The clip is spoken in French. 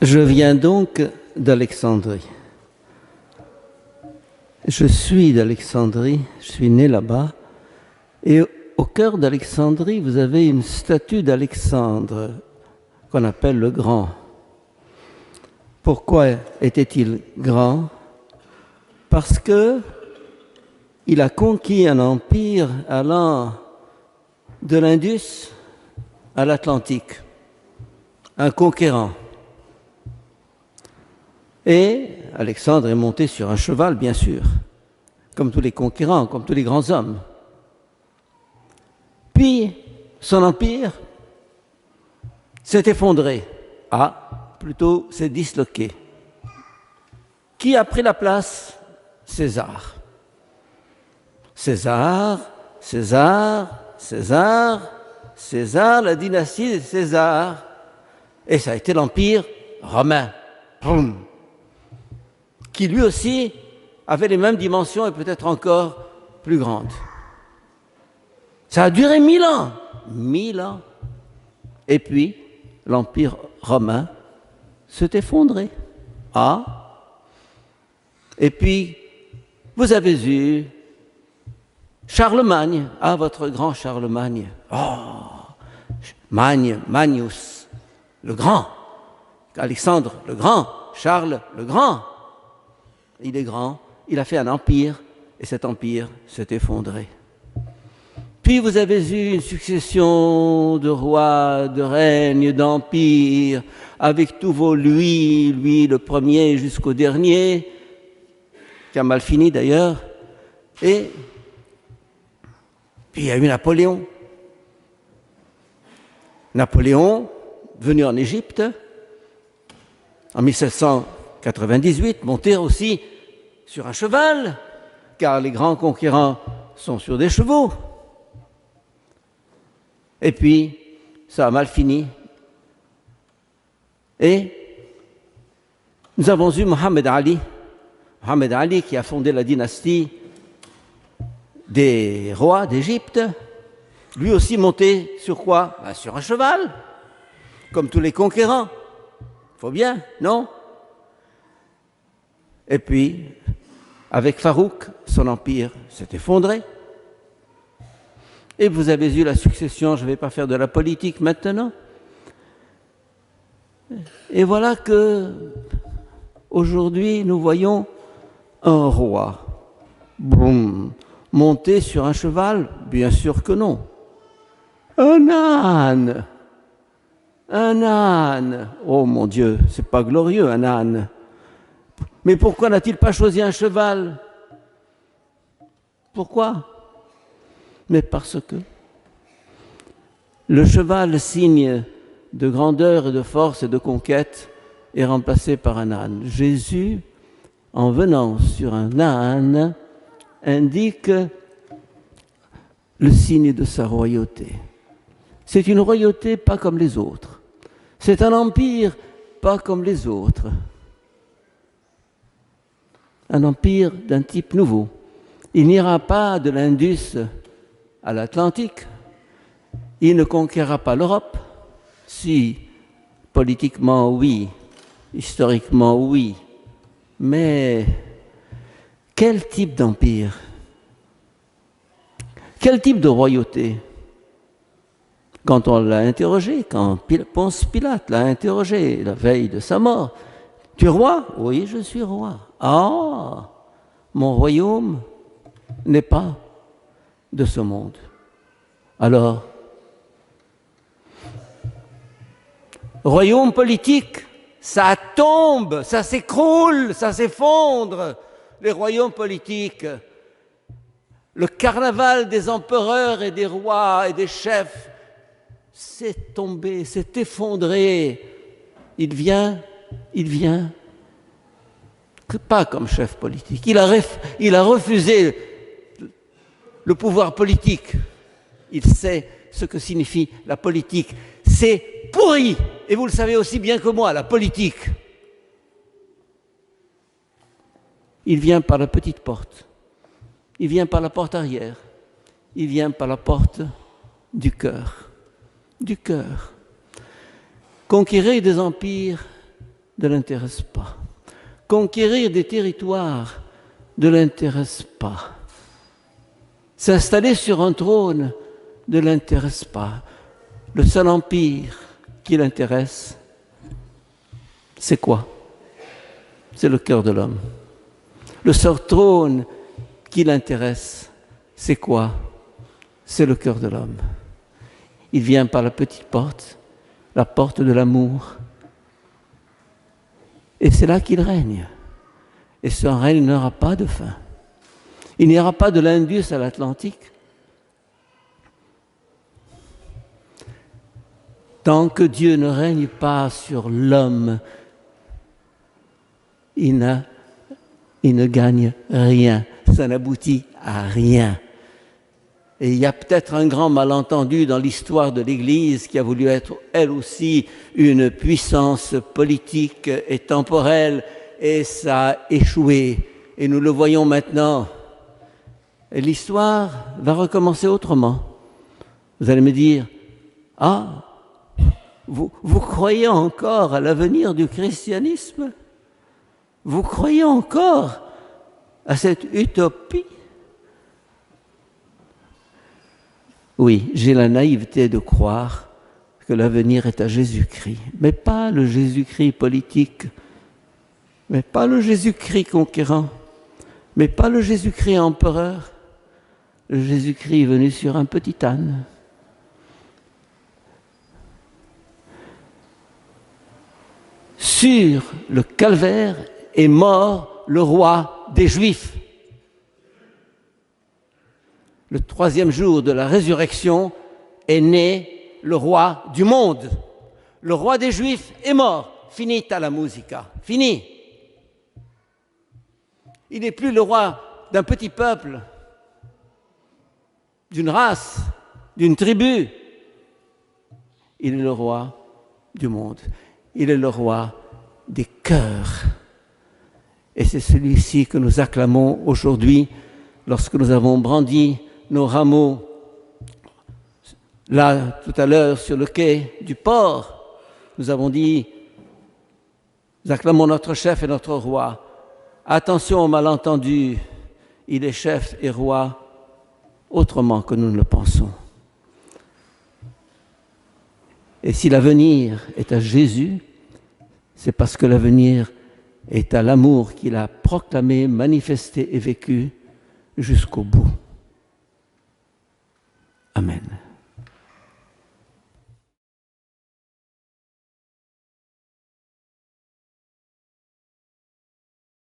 Je viens donc d'Alexandrie. Je suis d'Alexandrie, je suis né là-bas. Et au cœur d'Alexandrie, vous avez une statue d'Alexandre qu'on appelle le Grand. Pourquoi était-il grand? Parce que il a conquis un empire allant de l'Indus à l'Atlantique, un conquérant. Et Alexandre est monté sur un cheval, bien sûr, comme tous les conquérants, comme tous les grands hommes. Puis, son empire s'est effondré. Plutôt s'est disloqué. Qui a pris la place? César. César, la dynastie de César. Et ça a été l'empire romain. Boum. Qui lui aussi avait les mêmes dimensions et peut-être encore plus grandes. Ça a duré 1000 ans. 1000 ans. Et puis, l'empire romain s'est effondré. Et puis, vous avez eu Charlemagne. Votre grand Charlemagne. Magnus, le grand. Alexandre le grand. Charles le grand. Il est grand, il a fait un empire, et cet empire s'est effondré. Puis vous avez eu une succession de rois, de règnes, d'empires, avec tous vos lui le premier jusqu'au dernier, qui a mal fini d'ailleurs. Et puis il y a eu Napoléon. Napoléon, venu en Égypte, en 1798, monté aussi sur un cheval, car les grands conquérants sont sur des chevaux. Et puis, ça a mal fini. Et nous avons eu Mohamed Ali qui a fondé la dynastie des rois d'Égypte, lui aussi monté sur quoi? Sur un cheval, comme tous les conquérants. Faut bien, non? Et puis, avec Farouk, son empire s'est effondré. Et vous avez eu la succession, je ne vais pas faire de la politique maintenant. Et voilà que, aujourd'hui, nous voyons un roi. Boum, monté sur un cheval? Bien sûr que non. Un âne. Un âne. Oh mon Dieu, c'est pas glorieux, un âne. Mais pourquoi n'a-t-il pas choisi un cheval? Pourquoi? Mais parce que le cheval, signe de grandeur et de force et de conquête, est remplacé par un âne. Jésus, en venant sur un âne, indique le signe de sa royauté. C'est une royauté pas comme les autres. C'est un empire pas comme les autres. Un empire d'un type nouveau. Il n'ira pas de l'Indus à l'Atlantique. Il ne conquérera pas l'Europe. Si, politiquement, oui. Historiquement, oui. Mais quel type d'empire? Quel type de royauté? Quand on l'a interrogé, quand Ponce Pilate l'a interrogé la veille de sa mort, « Tu es roi ?» « Oui, je suis roi. » « Mon royaume n'est pas de ce monde. » Alors, royaume politique, ça tombe, ça s'écroule, ça s'effondre. Les royaumes politiques, le carnaval des empereurs et des rois et des chefs, s'est tombé, s'est effondré. Il vient pas comme chef politique. Il a refusé le pouvoir politique. Il sait ce que signifie la politique. C'est pourri. Et vous le savez aussi bien que moi, la politique. Il vient par la petite porte. Il vient par la porte arrière. Il vient par la porte du cœur. Du cœur. Conquérir des empires, ne l'intéresse pas. Conquérir des territoires ne l'intéresse pas. S'installer sur un trône ne l'intéresse pas. Le seul empire qui l'intéresse, c'est quoi? C'est le cœur de l'homme. Le seul trône qui l'intéresse, c'est quoi? C'est le cœur de l'homme. Il vient par la petite porte, la porte de l'amour. Et c'est là qu'il règne. Et ce règne n'aura pas de fin. Il n'y aura pas de l'Indus à l'Atlantique. Tant que Dieu ne règne pas sur l'homme, il ne gagne rien. Ça n'aboutit à rien. Et il y a peut-être un grand malentendu dans l'histoire de l'Église qui a voulu être, elle aussi, une puissance politique et temporelle, et ça a échoué. Et nous le voyons maintenant. Et l'histoire va recommencer autrement. Vous allez me dire, ah, vous croyez encore à l'avenir du christianisme? Vous croyez encore à cette utopie? Oui, j'ai la naïveté de croire que l'avenir est à Jésus-Christ, mais pas le Jésus-Christ politique, mais pas le Jésus-Christ conquérant, mais pas le Jésus-Christ empereur, le Jésus-Christ venu sur un petit âne. Sur le calvaire est mort le roi des Juifs. Le troisième jour de la résurrection est né le roi du monde. Le roi des Juifs est mort. Finita la musica. Fini. Il n'est plus le roi d'un petit peuple, d'une race, d'une tribu. Il est le roi du monde. Il est le roi des cœurs. Et c'est celui-ci que nous acclamons aujourd'hui lorsque nous avons brandi nos rameaux là tout à l'heure sur le quai du port. Nous avons dit, nous acclamons notre chef et notre roi. Attention au malentendu, il est chef et roi autrement que nous ne le pensons. Et si l'avenir est à Jésus, c'est parce que l'avenir est à l'amour qu'il a proclamé, manifesté et vécu jusqu'au bout. Amen.